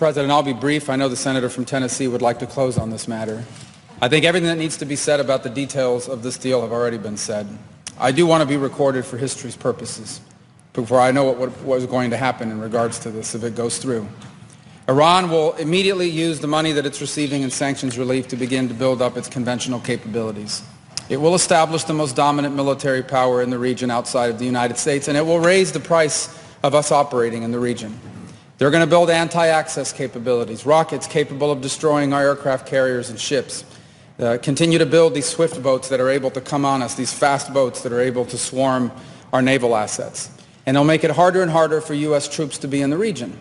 President, I'll be brief. I know the senator from Tennessee would like to close on this matter. I think everything that needs to be said about the details of this deal have already been said. I do want to be recorded for history's purposes before I know what is going to happen in regards to this if it goes through. Iran will immediately use the money that it's receiving in sanctions relief to begin to build up its conventional capabilities. It will establish the most dominant military power in the region outside of the United States, and it will raise the price of us operating in the region. They're going to build anti-access capabilities, rockets capable of destroying our aircraft carriers and ships, continue to build these swift boats that are able to come on us, these fast boats that are able to swarm our naval assets. And they'll make it harder and harder for U.S. troops to be in the region.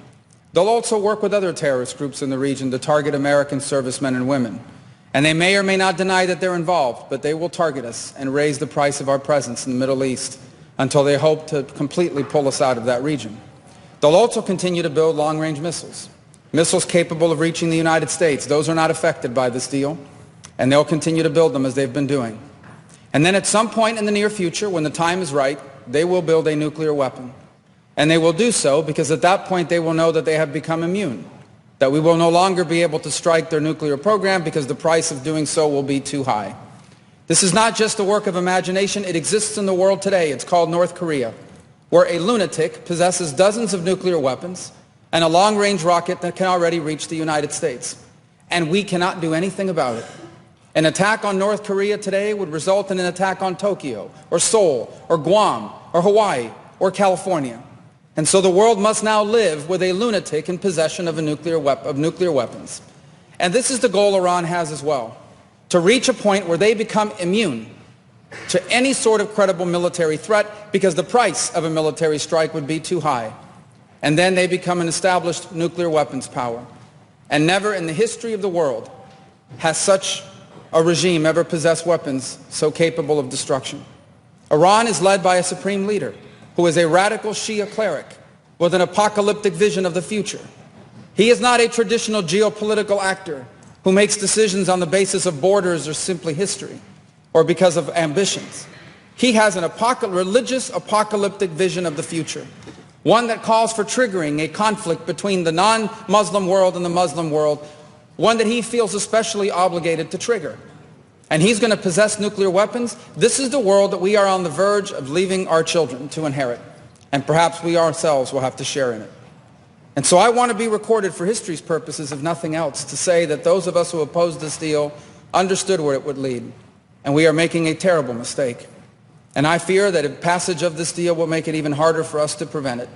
They'll also work with other terrorist groups in the region to target American servicemen and women. And they may or may not deny that they're involved, but they will target us and raise the price of our presence in the Middle East until they hope to completely pull us out of that region. They'll also continue to build long-range missiles, missiles capable of reaching the United States. Those are not affected by this deal, and they'll continue to build them as they've been doing. And then at some point in the near future, when the time is right, they will build a nuclear weapon. And they will do so because at that point they will know that they have become immune, that we will no longer be able to strike their nuclear program because the price of doing so will be too high. This is not just a work of imagination. It exists in the world today. It's called North Korea, where a lunatic possesses dozens of nuclear weapons and a long-range rocket that can already reach the United States. And we cannot do anything about it. An attack on North Korea today would result in an attack on Tokyo, or Seoul, or Guam, or Hawaii, or California. And so the world must now live with a lunatic in possession of nuclear weapons. And this is the goal Iran has as well, to reach a point where they become immune to any sort of credible military threat because the price of a military strike would be too high. And then they become an established nuclear weapons power. And never in the history of the world has such a regime ever possessed weapons so capable of destruction. Iran is led by a supreme leader who is a radical Shia cleric with an apocalyptic vision of the future. He is not a traditional geopolitical actor who makes decisions on the basis of borders or simply history, or because of ambitions. He has an religious apocalyptic vision of the future, one that calls for triggering a conflict between the non-Muslim world and the Muslim world, one that he feels especially obligated to trigger. And he's going to possess nuclear weapons. This is the world that we are on the verge of leaving our children to inherit, and perhaps we ourselves will have to share in it. And so I want to be recorded for history's purposes, if nothing else, to say that those of us who opposed this deal understood where it would lead. And we are making a terrible mistake. And I fear that a passage of this deal will make it even harder for us to prevent it.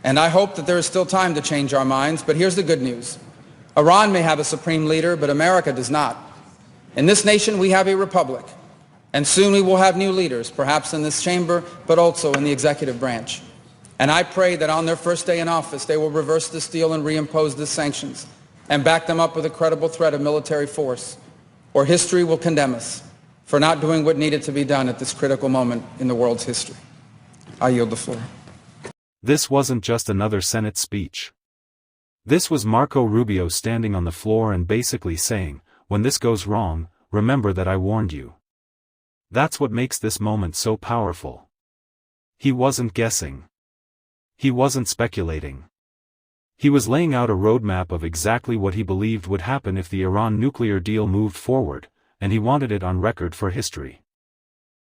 And I hope that there is still time to change our minds, but here's the good news. Iran may have a supreme leader, but America does not. In this nation, we have a republic. And soon we will have new leaders, perhaps in this chamber, but also in the executive branch. And I pray that on their first day in office, they will reverse this deal and reimpose the sanctions and back them up with a credible threat of military force, or history will condemn us for not doing what needed to be done at this critical moment in the world's history. I yield the floor. This wasn't just another Senate speech. This was Marco Rubio standing on the floor and basically saying, when this goes wrong, remember that I warned you. That's what makes this moment so powerful. He wasn't guessing. He wasn't speculating. He was laying out a roadmap of exactly what he believed would happen if the Iran nuclear deal moved forward, and he wanted it on record for history.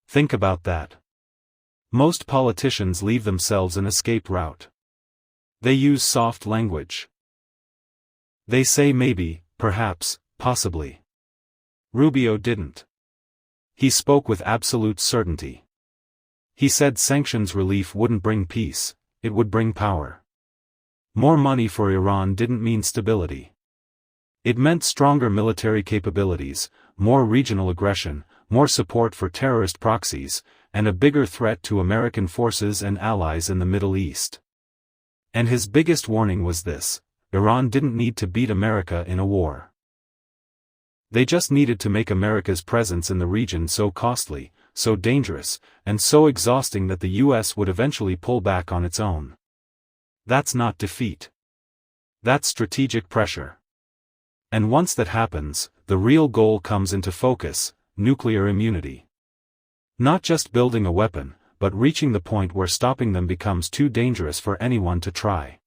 Think about that. Most politicians leave themselves an escape route. They use soft language. They say maybe, perhaps, possibly. Rubio didn't. He spoke with absolute certainty. He said sanctions relief wouldn't bring peace, it would bring power. More money for Iran didn't mean stability. It meant stronger military capabilities, more regional aggression, more support for terrorist proxies, and a bigger threat to American forces and allies in the Middle East. And his biggest warning was this: Iran didn't need to beat America in a war. They just needed to make America's presence in the region so costly, so dangerous, and so exhausting that the U.S. would eventually pull back on its own. That's not defeat. That's strategic pressure. And once that happens, the real goal comes into focus: nuclear immunity. Not just building a weapon, but reaching the point where stopping them becomes too dangerous for anyone to try.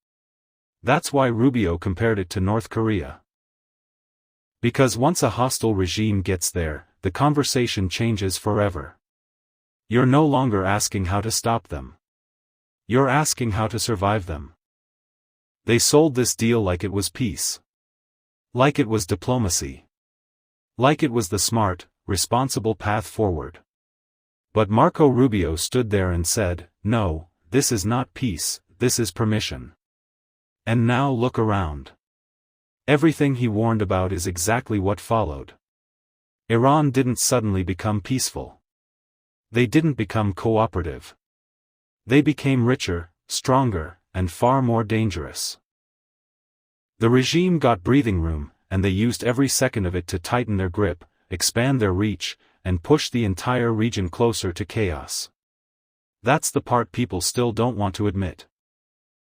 That's why Rubio compared it to North Korea. Because once a hostile regime gets there, the conversation changes forever. You're no longer asking how to stop them. You're asking how to survive them. They sold this deal like it was peace. Like it was diplomacy. Like it was the smart, responsible path forward. But Marco Rubio stood there and said, "No, this is not peace, this is permission." And now look around. Everything he warned about is exactly what followed. Iran didn't suddenly become peaceful. They didn't become cooperative. They became richer, stronger, and far more dangerous. The regime got breathing room, and they used every second of it to tighten their grip, expand their reach, and push the entire region closer to chaos. That's the part people still don't want to admit.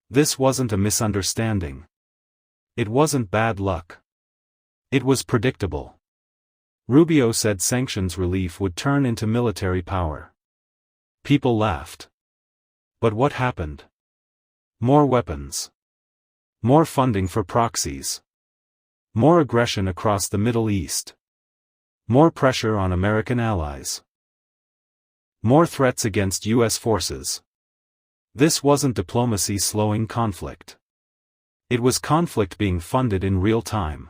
This wasn't a misunderstanding. It wasn't bad luck. It was predictable. Rubio said sanctions relief would turn into military power. People laughed. But what happened? More weapons. More funding for proxies. More aggression across the Middle East. More pressure on American allies. More threats against U.S. forces. This wasn't diplomacy slowing conflict. It was conflict being funded in real time.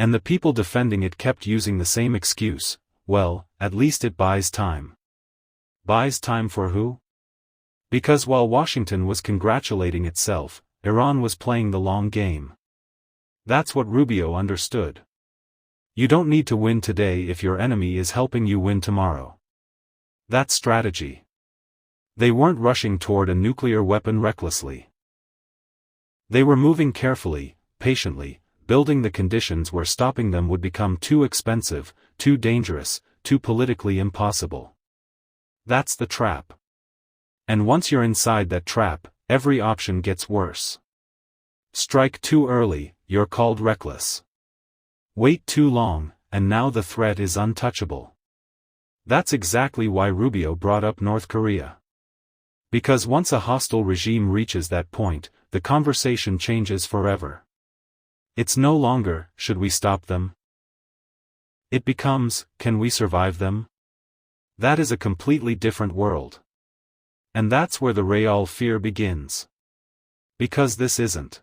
And the people defending it kept using the same excuse: well, at least it buys time. Buys time for who? Because while Washington was congratulating itself, Iran was playing the long game. That's what Rubio understood. You don't need to win today if your enemy is helping you win tomorrow. That's strategy. They weren't rushing toward a nuclear weapon recklessly. They were moving carefully, patiently, building the conditions where stopping them would become too expensive, too dangerous, too politically impossible. That's the trap. And once you're inside that trap, every option gets worse. Strike too early, you're called reckless. Wait too long, and now the threat is untouchable. That's exactly why Rubio brought up North Korea. Because once a hostile regime reaches that point, the conversation changes forever. It's no longer, should we stop them? It becomes, can we survive them? That is a completely different world. And that's where the real fear begins. Because this isn't